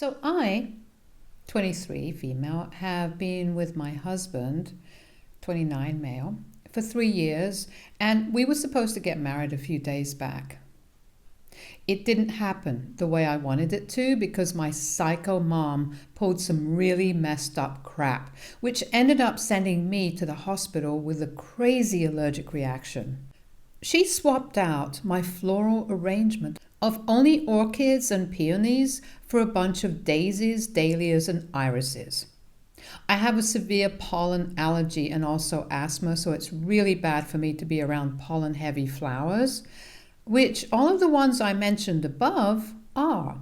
So I, 23 female, have been with my husband, 29 male, for 3 years, and we were supposed to get married a few days back. It didn't happen the way I wanted it to because my psycho mom pulled some really messed up crap, which ended up sending me to the hospital with a crazy allergic reaction. She swapped out my floral arrangement of only orchids and peonies for a bunch of daisies, dahlias, and irises. I have a severe pollen allergy and also asthma, so it's really bad for me to be around pollen-heavy flowers, which all of the ones I mentioned above are.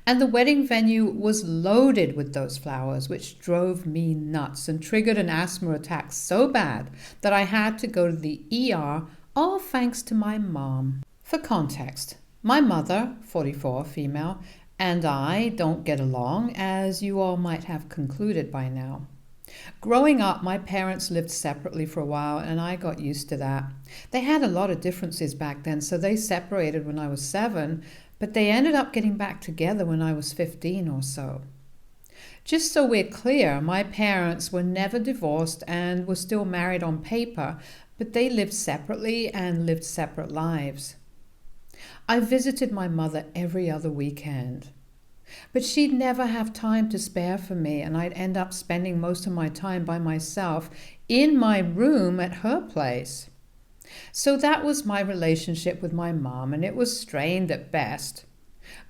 And the wedding venue was loaded with those flowers, which drove me nuts and triggered an asthma attack so bad that I had to go to the ER, all thanks to my mom. For context, my mother, 44 female, and I don't get along, as you all might have concluded by now. Growing up, my parents lived separately for a while, and I got used to that. They had a lot of differences back then, so they separated when I was 7, but they ended up getting back together when I was 15 or so. Just so we're clear, my parents were never divorced and were still married on paper, but they lived separately and lived separate lives. I visited my mother every other weekend, but she'd never have time to spare for me, and I'd end up spending most of my time by myself in my room at her place. So that was my relationship with my mom, and it was strained at best.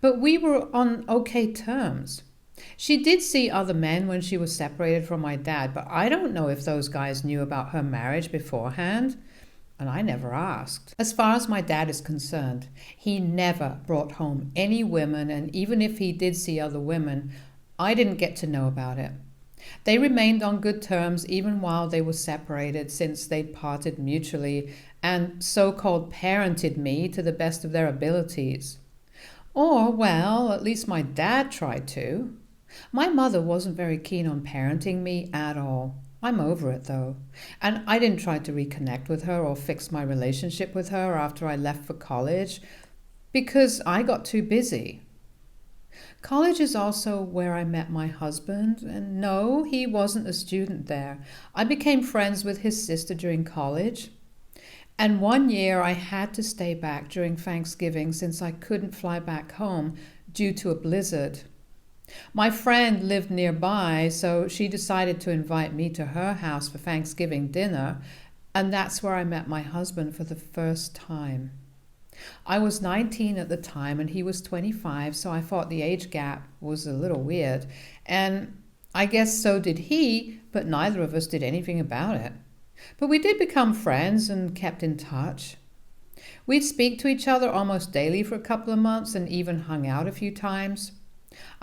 But we were on okay terms. She did see other men when she was separated from my dad, but I don't know if those guys knew about her marriage beforehand. And I never asked. As far as my dad is concerned, he never brought home any women, and even if he did see other women, I didn't get to know about it. They remained on good terms even while they were separated, since they'd parted mutually and so-called parented me to the best of their abilities. Or, well, at least my dad tried to. My mother wasn't very keen on parenting me at all. I'm over it, though, and I didn't try to reconnect with her or fix my relationship with her after I left for college because I got too busy. College is also where I met my husband, and no, he wasn't a student there. I became friends with his sister during college, and one year I had to stay back during Thanksgiving since I couldn't fly back home due to a blizzard. My friend lived nearby, so she decided to invite me to her house for Thanksgiving dinner, and that's where I met my husband for the first time. I was 19 at the time, and he was 25, so I thought the age gap was a little weird, and I guess so did he, but neither of us did anything about it. But we did become friends and kept in touch. We'd speak to each other almost daily for a couple of months and even hung out a few times.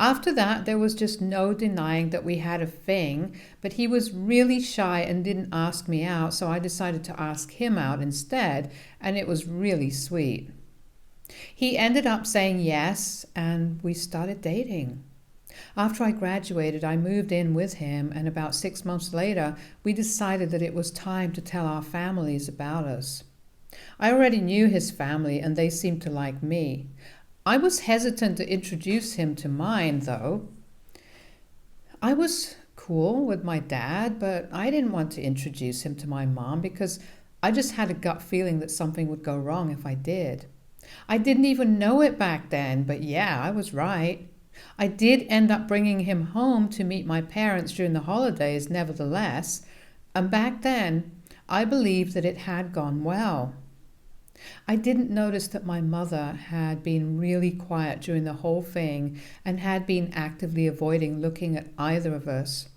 After that, there was just no denying that we had a thing, but he was really shy and didn't ask me out, so I decided to ask him out instead, and it was really sweet. He ended up saying yes, and we started dating. After I graduated, I moved in with him, and about 6 months later, we decided that it was time to tell our families about us. I already knew his family, and they seemed to like me. I was hesitant to introduce him to mine, though. I was cool with my dad, but I didn't want to introduce him to my mom because I just had a gut feeling that something would go wrong if I did. I didn't even know it back then, but yeah, I was right. I did end up bringing him home to meet my parents during the holidays, nevertheless, and back then I believed that it had gone well. I didn't notice that my mother had been really quiet during the whole thing and had been actively avoiding looking at either of us.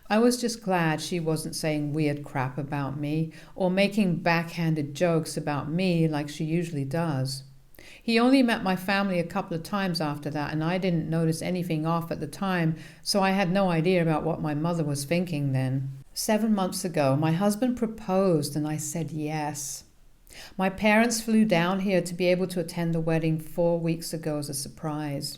I was just glad she wasn't saying weird crap about me or making backhanded jokes about me like she usually does. He only met my family a couple of times after that, and I didn't notice anything off at the time, so I had no idea about what my mother was thinking then. 7 months ago, my husband proposed and I said yes. My parents flew down here to be able to attend the wedding 4 weeks ago as a surprise.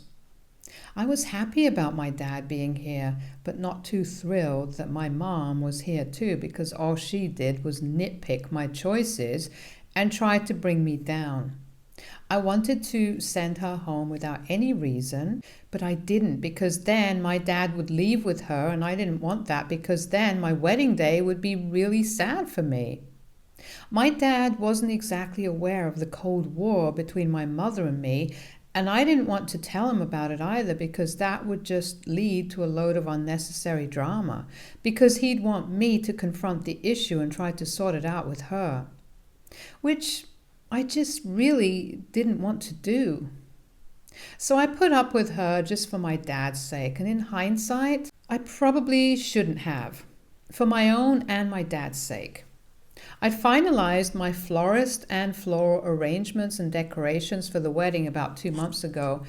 I was happy about my dad being here, but not too thrilled that my mom was here too, because all she did was nitpick my choices and tried to bring me down. I wanted to send her home without any reason, but I didn't because then my dad would leave with her, and I didn't want that because then my wedding day would be really sad for me. My dad wasn't exactly aware of the Cold War between my mother and me, and I didn't want to tell him about it either because that would just lead to a load of unnecessary drama, because he'd want me to confront the issue and try to sort it out with her, which I just really didn't want to do. So I put up with her just for my dad's sake, and in hindsight, I probably shouldn't have, for my own and my dad's sake. I'd finalized my florist and floral arrangements and decorations for the wedding about 2 months ago,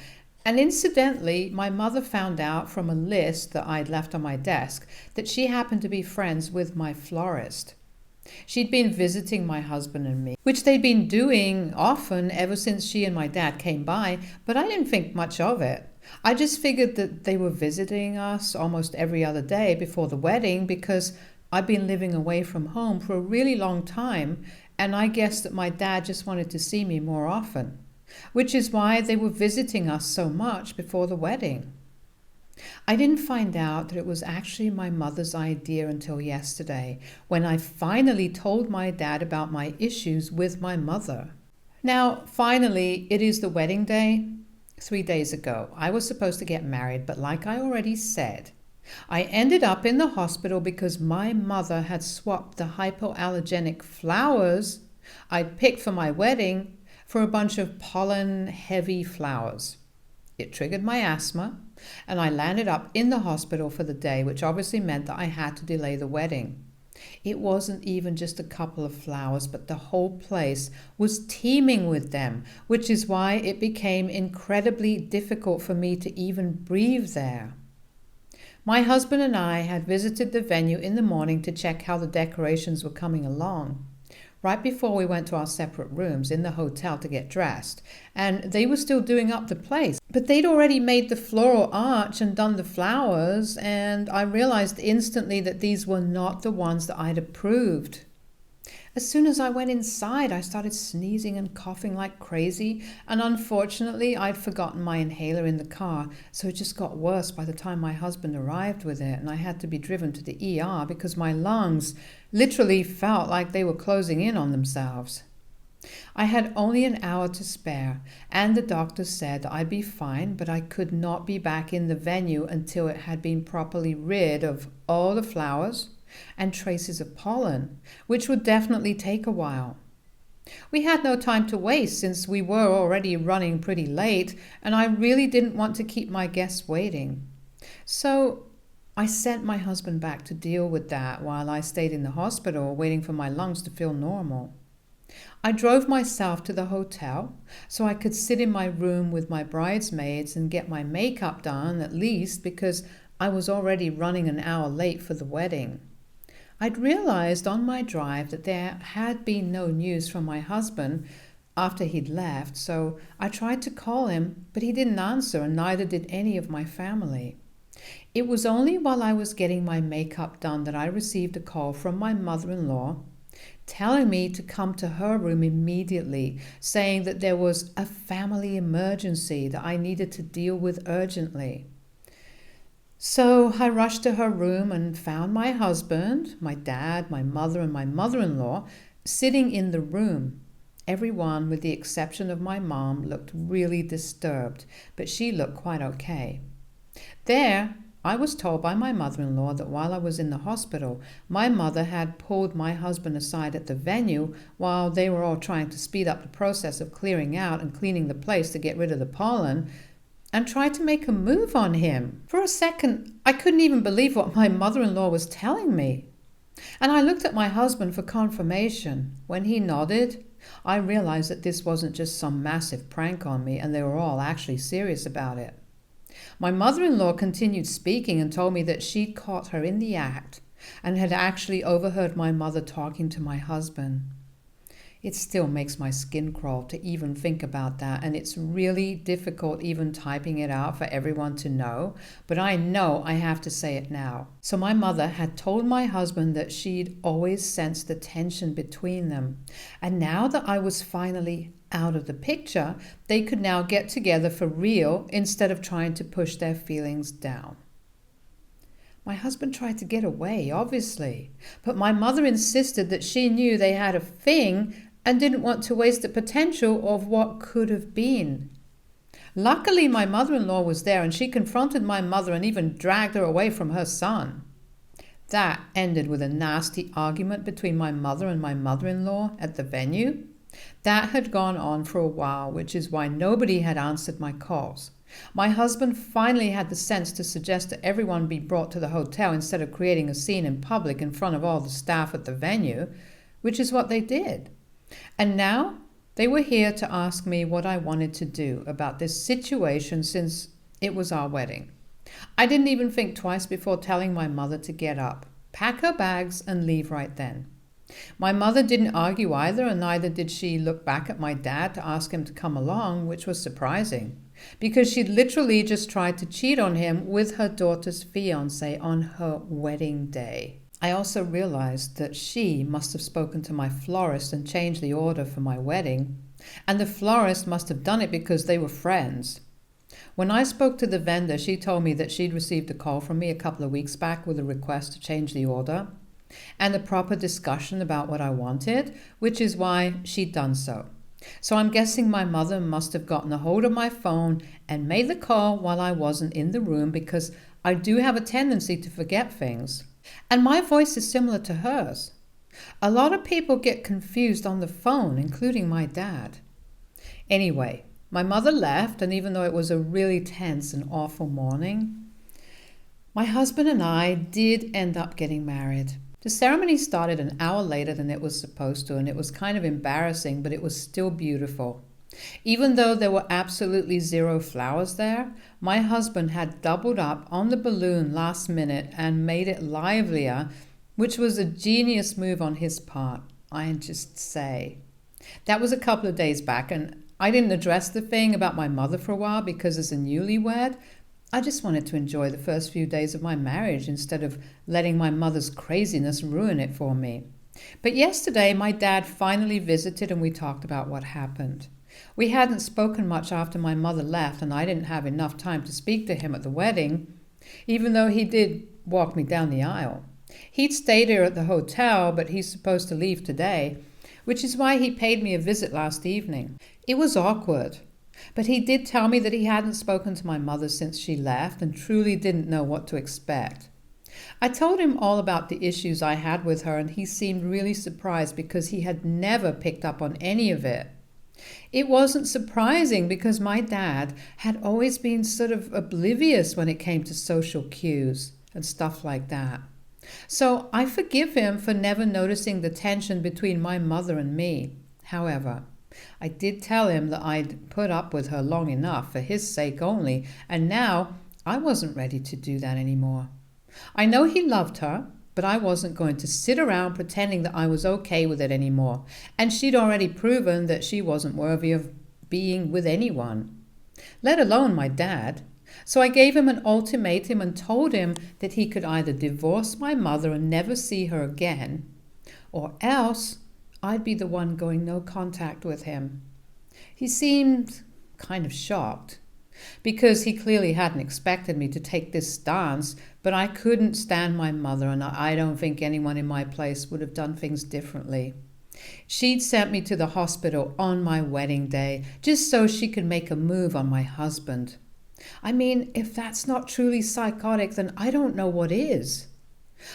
and incidentally, my mother found out from a list that I'd left on my desk that she happened to be friends with my florist. She'd been visiting my husband and me, which they'd been doing often ever since she and my dad came by, but I didn't think much of it. I just figured that they were visiting us almost every other day before the wedding because I'd been living away from home for a really long time, and I guessed that my dad just wanted to see me more often, which is why they were visiting us so much before the wedding. I didn't find out that it was actually my mother's idea until yesterday, when I finally told my dad about my issues with my mother. Now, finally, it is the wedding day. 3 days ago, I was supposed to get married, but like I already said, I ended up in the hospital because my mother had swapped the hypoallergenic flowers I'd picked for my wedding for a bunch of pollen-heavy flowers. It triggered my asthma, and I landed up in the hospital for the day, which obviously meant that I had to delay the wedding. It wasn't even just a couple of flowers, but the whole place was teeming with them, which is why it became incredibly difficult for me to even breathe there. My husband and I had visited the venue in the morning to check how the decorations were coming along, right before we went to our separate rooms in the hotel to get dressed, and they were still doing up the place. But they'd already made the floral arch and done the flowers, and I realized instantly that these were not the ones that I'd approved. As soon as I went inside, I started sneezing and coughing like crazy, and unfortunately, I'd forgotten my inhaler in the car, so it just got worse by the time my husband arrived with it, and I had to be driven to the ER because my lungs literally felt like they were closing in on themselves. I had only an hour to spare, and the doctor said that I'd be fine, but I could not be back in the venue until it had been properly rid of all the flowers and traces of pollen, which would definitely take a while. We had no time to waste since we were already running pretty late, and I really didn't want to keep my guests waiting. So I sent my husband back to deal with that while I stayed in the hospital waiting for my lungs to feel normal. I drove myself to the hotel so I could sit in my room with my bridesmaids and get my makeup done at least because I was already running an hour late for the wedding. I'd realized on my drive that there had been no news from my husband after he'd left, so I tried to call him, but he didn't answer, and neither did any of my family. It was only while I was getting my makeup done that I received a call from my mother-in-law telling me to come to her room immediately, saying that there was a family emergency that I needed to deal with urgently. So I rushed to her room and found my husband, my dad, my mother, and my mother-in-law sitting in the room. Everyone, with the exception of my mom, looked really disturbed, but she looked quite okay. There, I was told by my mother-in-law that while I was in the hospital, my mother had pulled my husband aside at the venue while they were all trying to speed up the process of clearing out and cleaning the place to get rid of the pollen, and tried to make a move on him. For a second, I couldn't even believe what my mother-in-law was telling me. And I looked at my husband for confirmation. When he nodded, I realized that this wasn't just some massive prank on me, and they were all actually serious about it. My mother-in-law continued speaking and told me that she'd caught her in the act and had actually overheard my mother talking to my husband. It still makes my skin crawl to even think about that, and it's really difficult even typing it out for everyone to know, but I know I have to say it now. So my mother had told my husband that she'd always sensed the tension between them, and now that I was finally out of the picture, they could now get together for real instead of trying to push their feelings down. My husband tried to get away, obviously, but my mother insisted that she knew they had a thing and didn't want to waste the potential of what could have been. Luckily, my mother-in-law was there and she confronted my mother and even dragged her away from her son. That ended with a nasty argument between my mother and my mother-in-law at the venue. That had gone on for a while, which is why nobody had answered my calls. My husband finally had the sense to suggest that everyone be brought to the hotel instead of creating a scene in public in front of all the staff at the venue, which is what they did. And now they were here to ask me what I wanted to do about this situation since it was our wedding. I didn't even think twice before telling my mother to get up, pack her bags, and leave right then. My mother didn't argue either, and neither did she look back at my dad to ask him to come along, which was surprising, because she'd literally just tried to cheat on him with her daughter's fiance on her wedding day. I also realized that she must have spoken to my florist and changed the order for my wedding, and the florist must have done it because they were friends. When I spoke to the vendor, she told me that she'd received a call from me a couple of weeks back with a request to change the order and a proper discussion about what I wanted, which is why she'd done so. So I'm guessing my mother must have gotten a hold of my phone and made the call while I wasn't in the room, because I do have a tendency to forget things. And my voice is similar to hers. A lot of people get confused on the phone, including my dad. Anyway, my mother left, and even though it was a really tense and awful morning, my husband and I did end up getting married. The ceremony started an hour later than it was supposed to, and it was kind of embarrassing, but it was still beautiful. Even though there were absolutely zero flowers there, my husband had doubled up on the balloon last minute and made it livelier, which was a genius move on his part, I just say. That was a couple of days back, and I didn't address the thing about my mother for a while because as a newlywed, I just wanted to enjoy the first few days of my marriage instead of letting my mother's craziness ruin it for me. But yesterday, my dad finally visited and we talked about what happened. We hadn't spoken much after my mother left, and I didn't have enough time to speak to him at the wedding, even though he did walk me down the aisle. He'd stayed here at the hotel, but he's supposed to leave today, which is why he paid me a visit last evening. It was awkward, but he did tell me that he hadn't spoken to my mother since she left and truly didn't know what to expect. I told him all about the issues I had with her, and he seemed really surprised because he had never picked up on any of it. It wasn't surprising because my dad had always been sort of oblivious when it came to social cues and stuff like that. So I forgive him for never noticing the tension between my mother and me. However, I did tell him that I'd put up with her long enough for his sake only, and now I wasn't ready to do that anymore. I know he loved her, but I wasn't going to sit around pretending that I was okay with it anymore, and she'd already proven that she wasn't worthy of being with anyone, let alone my dad. So I gave him an ultimatum and told him that he could either divorce my mother and never see her again, or else I'd be the one going no contact with him. He seemed kind of shocked, because he clearly hadn't expected me to take this stance, but I couldn't stand my mother, and I don't think anyone in my place would have done things differently. She'd sent me to the hospital on my wedding day just so she could make a move on my husband. I mean, if that's not truly psychotic, then I don't know what is.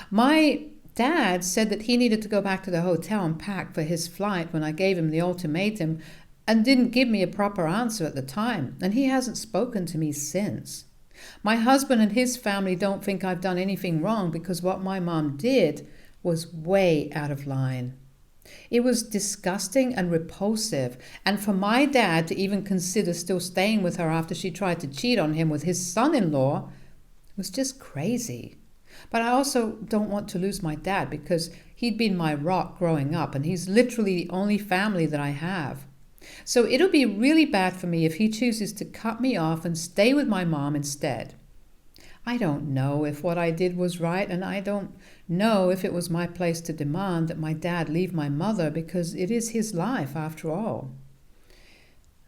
My dad said that he needed to go back to the hotel and pack for his flight when I gave him the ultimatum, and didn't give me a proper answer at the time, and he hasn't spoken to me since. My husband and his family don't think I've done anything wrong because what my mom did was way out of line. It was disgusting and repulsive, and for my dad to even consider still staying with her after she tried to cheat on him with his son-in-law was just crazy. But I also don't want to lose my dad because He'd been my rock growing up, and he's literally the only family that I have. So it'll be really bad for me if he chooses to cut me off and stay with my mom instead. I don't know if what I did was right, and I don't know if it was my place to demand that my dad leave my mother, because it is his life after all.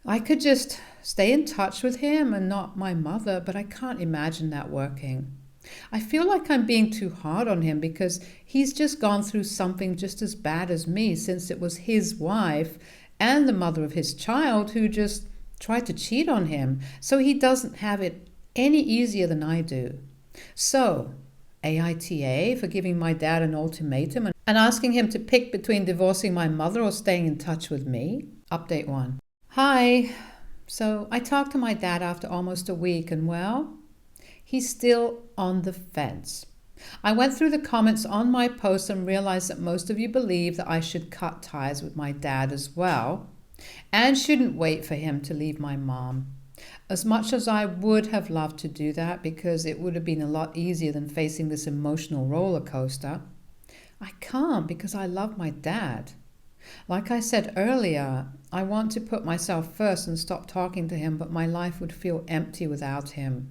I could just stay in touch with him and not my mother, but I can't imagine that working. I feel like I'm being too hard on him because he's just gone through something just as bad as me, since it was his wife and the mother of his child who just tried to cheat on him, so he doesn't have it any easier than I do. So, AITA for giving my dad an ultimatum and asking him to pick between divorcing my mother or staying in touch with me. Update 1. Hi. So I talked to my dad after almost a week, and well, he's still on the fence. I went through the comments on my post and realized that most of you believe that I should cut ties with my dad as well and shouldn't wait for him to leave my mom. As much as I would have loved to do that, because it would have been a lot easier than facing this emotional roller coaster, I can't because I love my dad. Like I said earlier, I want to put myself first and stop talking to him, but my life would feel empty without him.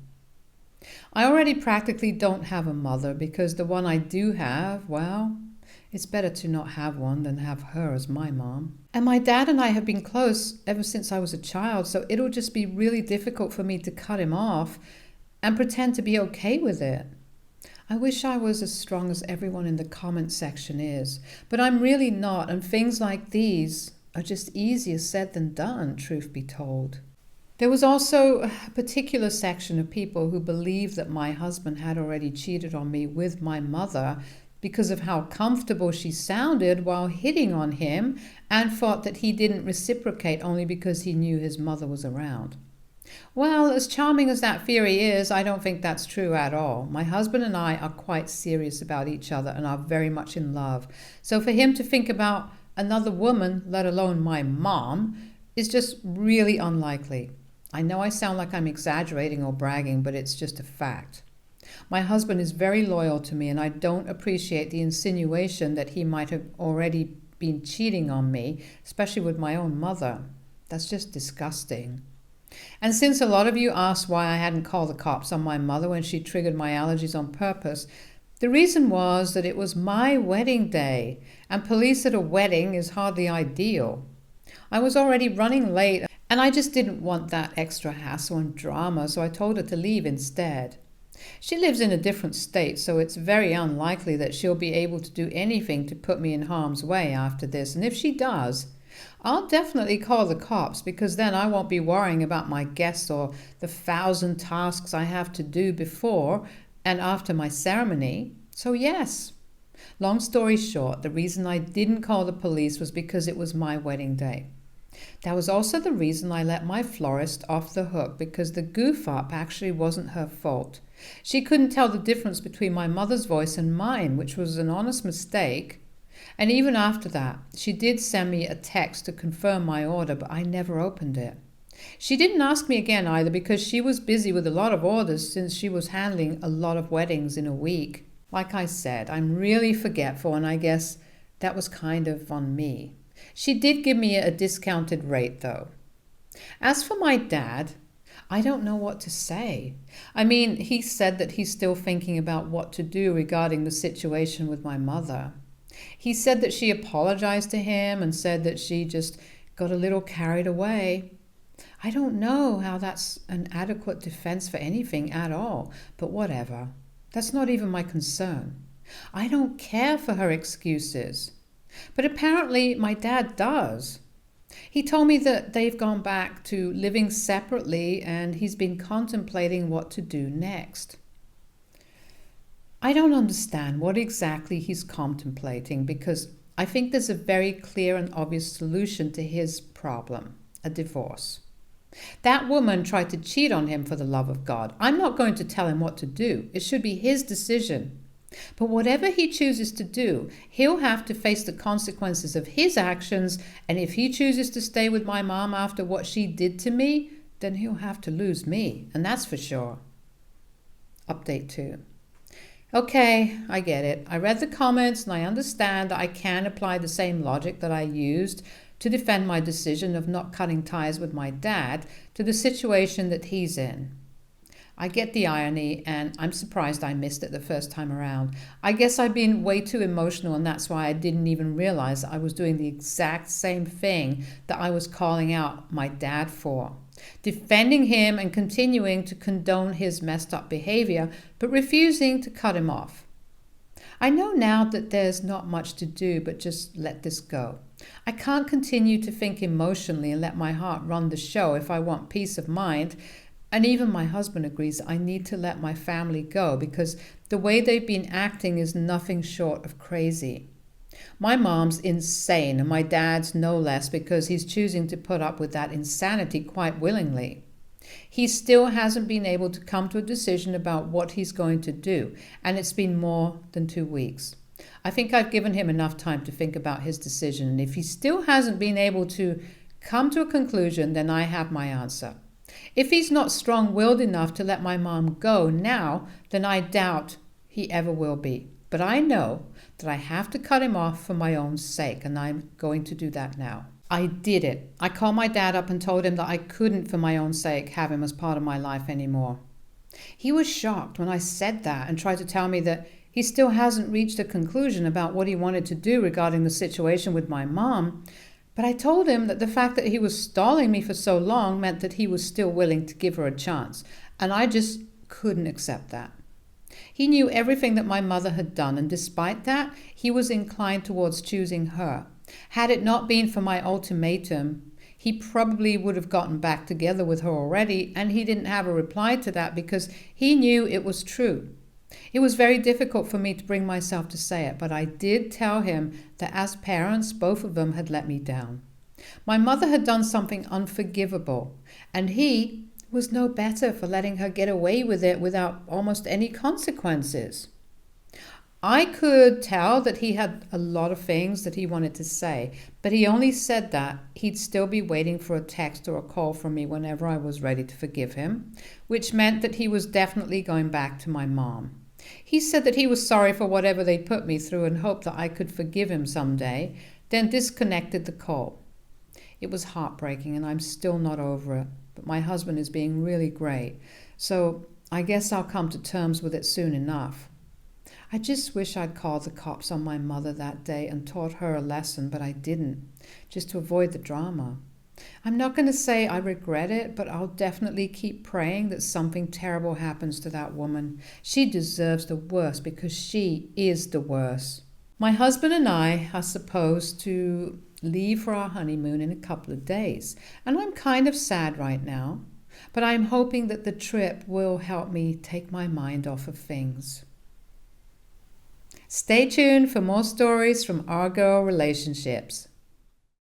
I already practically don't have a mother because the one I do have, well, it's better to not have one than have her as my mom. And my dad and I have been close ever since I was a child, so it'll just be really difficult for me to cut him off and pretend to be okay with it. I wish I was as strong as everyone in the comment section is, but I'm really not, and things like these are just easier said than done, truth be told. There was also a particular section of people who believed that my husband had already cheated on me with my mother because of how comfortable she sounded while hitting on him, and thought that he didn't reciprocate only because he knew his mother was around. Well, as charming as that theory is, I don't think that's true at all. My husband and I are quite serious about each other and are very much in love. So for him to think about another woman, let alone my mom, is just really unlikely. I know I sound like I'm exaggerating or bragging, but it's just a fact. My husband is very loyal to me, and I don't appreciate the insinuation that he might have already been cheating on me, especially with my own mother. That's just disgusting. And since a lot of you asked why I hadn't called the cops on my mother when she triggered my allergies on purpose, the reason was that it was my wedding day, and police at a wedding is hardly ideal. I was already running late, and I just didn't want that extra hassle and drama, so I told her to leave instead. She lives in a different state, so it's very unlikely that she'll be able to do anything to put me in harm's way after this, and if she does, I'll definitely call the cops, because then I won't be worrying about my guests or the 1,000 tasks I have to do before and after my ceremony. So yes, long story short, the reason I didn't call the police was because it was my wedding day. That was also the reason I let my florist off the hook, because the goof up actually wasn't her fault. She couldn't tell the difference between my mother's voice and mine, which was an honest mistake. And even after that, she did send me a text to confirm my order, but I never opened it. She didn't ask me again either, because she was busy with a lot of orders since she was handling a lot of weddings in a week. Like I said, I'm really forgetful, and I guess that was kind of on me. She did give me a discounted rate though. As for my dad, I don't know what to say. I mean, he said that he's still thinking about what to do regarding the situation with my mother. He said that she apologized to him and said that she just got a little carried away. I don't know how that's an adequate defense for anything at all, but whatever. That's not even my concern. I don't care for her excuses. But apparently my dad does. He told me that they've gone back to living separately and he's been contemplating what to do next. I don't understand what exactly he's contemplating, because I think there's a very clear and obvious solution to his problem: a divorce. That woman tried to cheat on him, for the love of God. I'm not going to tell him what to do. It should be his decision. But whatever he chooses to do, he'll have to face the consequences of his actions, and if he chooses to stay with my mom after what she did to me, then he'll have to lose me, and that's for sure. Update 2. Okay, I get it. I read the comments and I understand that I can apply the same logic that I used to defend my decision of not cutting ties with my dad to the situation that he's in. I get the irony, and I'm surprised I missed it the first time around. I guess I've been way too emotional, and that's why I didn't even realize I was doing the exact same thing that I was calling out my dad for. Defending him and continuing to condone his messed up behavior, but refusing to cut him off. I know now that there's not much to do but just let this go. I can't continue to think emotionally and let my heart run the show if I want peace of mind. And even my husband agrees I need to let my family go because the way they've been acting is nothing short of crazy. My mom's insane and my dad's no less because he's choosing to put up with that insanity quite willingly. He still hasn't been able to come to a decision about what he's going to do, and it's been more than 2 weeks. I think I've given him enough time to think about his decision, and if he still hasn't been able to come to a conclusion, then I have my answer. If he's not strong-willed enough to let my mom go now, then I doubt he ever will be. But I know that I have to cut him off for my own sake, and I'm going to do that now. I did it. I called my dad up and told him that I couldn't, for my own sake, have him as part of my life anymore. He was shocked when I said that and tried to tell me that he still hasn't reached a conclusion about what he wanted to do regarding the situation with my mom. But I told him that the fact that he was stalling me for so long meant that he was still willing to give her a chance, and I just couldn't accept that. He knew everything that my mother had done, and despite that, he was inclined towards choosing her. Had it not been for my ultimatum, he probably would have gotten back together with her already, and he didn't have a reply to that because he knew it was true. It was very difficult for me to bring myself to say it, but I did tell him that as parents, both of them had let me down. My mother had done something unforgivable, and he was no better for letting her get away with it without almost any consequences. I could tell that he had a lot of things that he wanted to say, but he only said that he'd still be waiting for a text or a call from me whenever I was ready to forgive him, which meant that he was definitely going back to my mom. He said that he was sorry for whatever they'd put me through and hoped that I could forgive him someday, then disconnected the call. It was heartbreaking and I'm still not over it, but my husband is being really great, so I guess I'll come to terms with it soon enough. I just wish I'd called the cops on my mother that day and taught her a lesson, but I didn't, just to avoid the drama. I'm not going to say I regret it, but I'll definitely keep praying that something terrible happens to that woman. She deserves the worst because she is the worst. My husband and I are supposed to leave for our honeymoon in a couple of days, and I'm kind of sad right now, but I'm hoping that the trip will help me take my mind off of things. Stay tuned for more stories from our girl relationships.